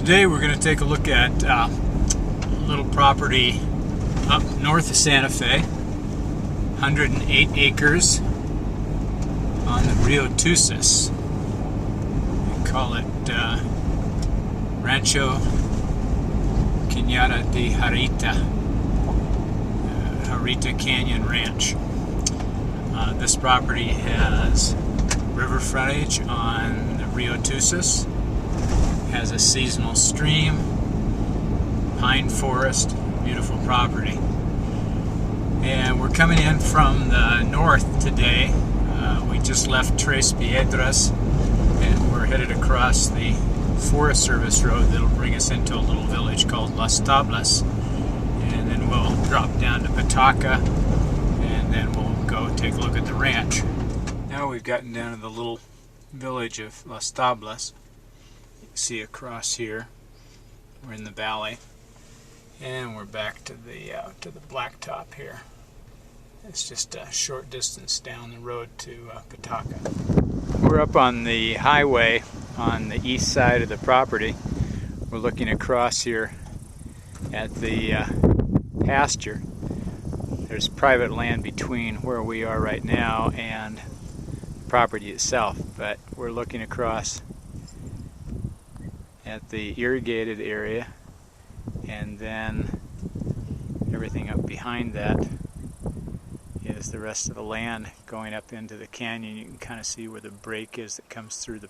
Today we're going to take a look at a little property up north of Santa Fe, 108 acres on the Rio Tusas. We call it Rancho Cañada de Jarita, Jarita Canyon Ranch. This property has river frontage on the Rio Tusas, has a seasonal stream, pine forest, beautiful property. And we're coming in from the north today. We just left Tres Piedras and we're headed across the Forest Service road that'll bring us into a little village called Las Tablas, and then we'll drop down to Petaca, and then we'll go take a look at the ranch. Now we've gotten down to the little village of Las Tablas. You can see across here, we're in the valley, and we're back to the blacktop here. It's just a short distance down the road to Petaca. We're up on the highway on the east side of the property. We're looking across here at the pasture. There's private land between where we are right now and the property itself, but we're looking across at the irrigated area, and then everything up behind that is the rest of the land going up into the canyon. You can kind of see where the break is that comes through the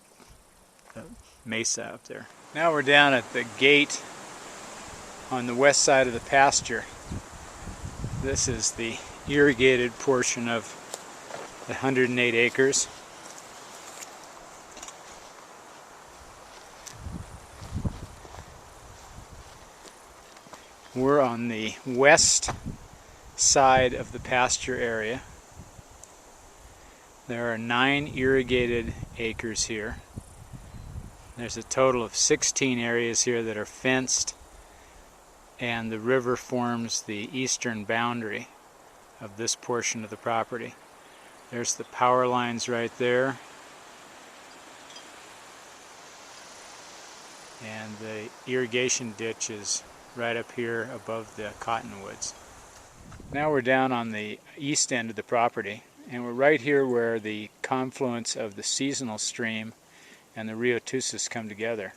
mesa up there. Now we're down at the gate on the west side of the pasture. This is the irrigated portion of the 108 acres. We're on the west side of the pasture area. There are 9 irrigated acres here. There's a total of 16 areas here that are fenced, and the river forms the eastern boundary of this portion of the property. There's the power lines right there, and the irrigation ditch is right up here above the cottonwoods. Now we're down on the east end of the property, and we're right here where the confluence of the seasonal stream and the Rio Tusas come together.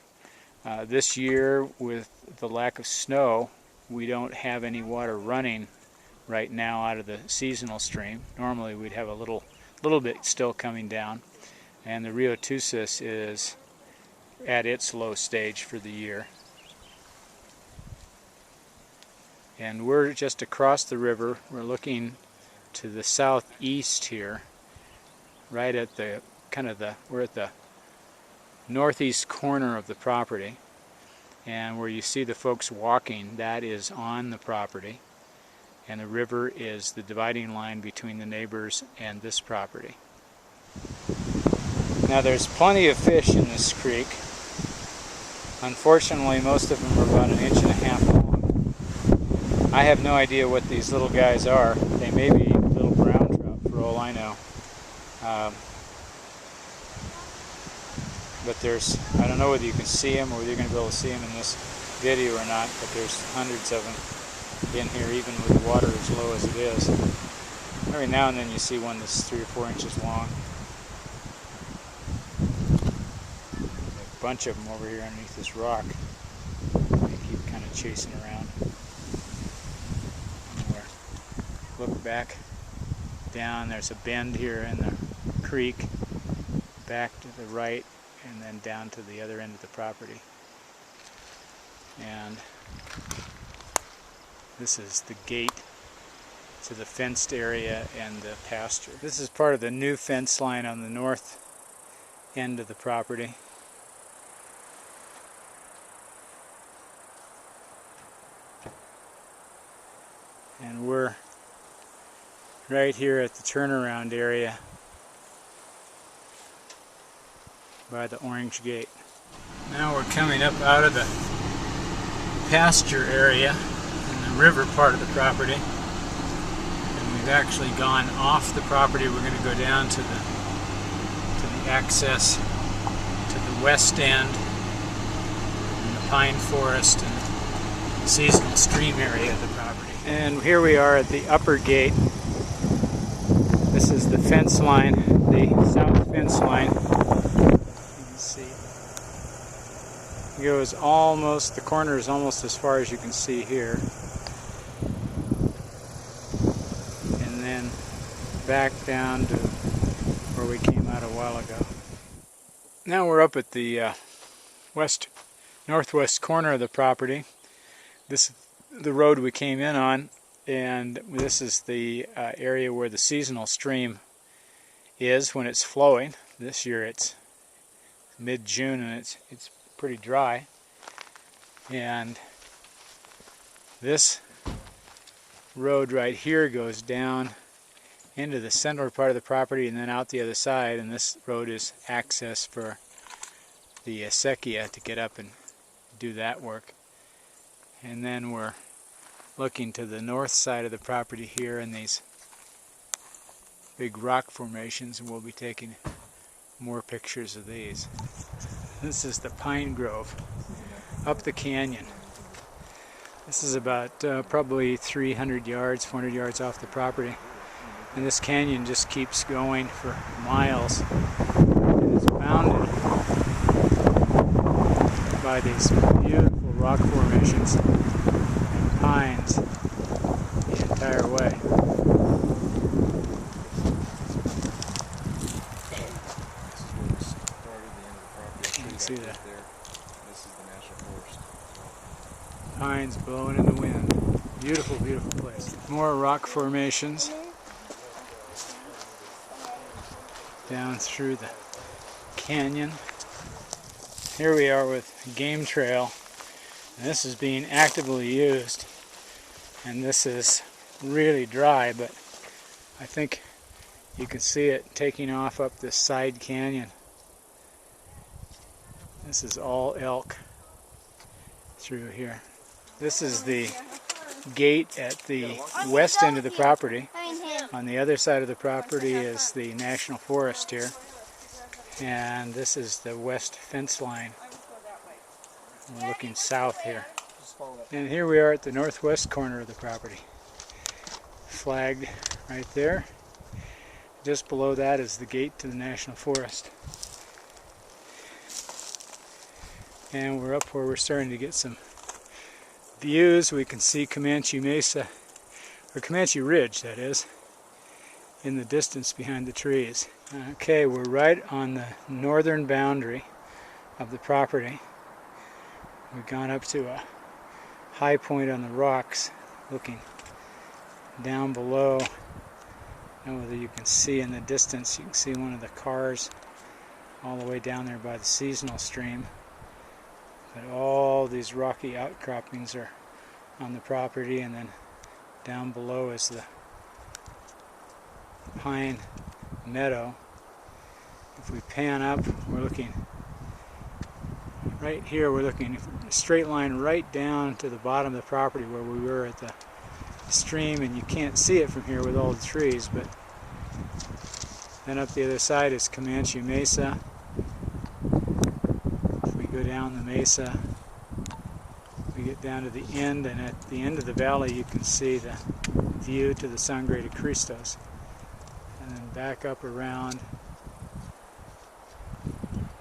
This year, with the lack of snow, we don't have any water running right now out of the seasonal stream. Normally we'd have a little bit still coming down, and the Rio Tusas is at its low stage for the year. And we're just across the river. We're looking to the southeast here, right at the we're at the northeast corner of the property, and where you see the folks walking, that is on the property, and the river is the dividing line between the neighbors and this property. Now there's plenty of fish in this creek. Unfortunately, most of them are about 1.5 inches long. I have no idea what these little guys are. They may be little brown trout for all I know. But I don't know whether you can see them or whether you're going to be able to see them in this video or not, but there's hundreds of them in here, even with the water as low as it is. Every now and then you see one that's 3 or 4 inches long. A bunch of them over here underneath this rock. They keep kind of chasing around. Look back down, there's a bend here in the creek, back to the right, and then down to the other end of the property. And this is the gate to the fenced area and the pasture. This is part of the new fence line on the north end of the property. And we're right here at the turnaround area by the orange gate. Now we're coming up out of the pasture area in the river part of the property, and we've actually gone off the property. We're going to go down to the access to the west end and the pine forest and seasonal stream area of the property. And here we are at the upper gate. This is the fence line, the south fence line. You can see it goes almost, the corner is almost as far as you can see here. And then back down to where we came out a while ago. Now we're up at the northwest corner of the property. This is the road we came in on, and this is the area where the seasonal stream is when it's flowing. This year it's mid-June and it's pretty dry. And this road right here goes down into the central part of the property and then out the other side, and this road is access for the acequia to get up and do that work. And then we're looking to the north side of the property here in these big rock formations, and we'll be taking more pictures of these. This is the pine grove up the canyon. This is about probably 300 yards, 400 yards off the property. And this canyon just keeps going for miles. And it's bounded by these beautiful rock formations and pines the entire way. You can see that. This is the national forest. Pines blowing in the wind. Beautiful, beautiful place. More rock formations down through the canyon. Here we are with game trail, and this is being actively used, and this is really dry, but I think you can see it taking off up this side canyon. This is all elk through here. This is the gate at the west end of the property. On the other side of the property is the national forest here, and this is the west fence line. We're looking south here. And here we are at the northwest corner of the property. Flagged right there. Just below that is the gate to the national forest. And we're up where we're starting to get some views. We can see Comanche Mesa, or Comanche Ridge that is, in the distance behind the trees. Okay, we're right on the northern boundary of the property. We've gone up to a high point on the rocks, looking down below. I don't know whether you can see in the distance, you can see one of the cars all the way down there by the seasonal stream. But all these rocky outcroppings are on the property, and then down below is the pine meadow. If we pan up, we're looking right here, we're looking a straight line right down to the bottom of the property where we were at the stream, and you can't see it from here with all the trees, but then up the other side is Comanche Mesa. If we go down the mesa, we get down to the end, and at the end of the valley you can see the view to the Sangre de Cristos. And then back up around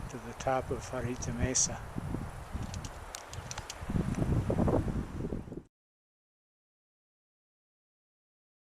to the top of Farita Mesa.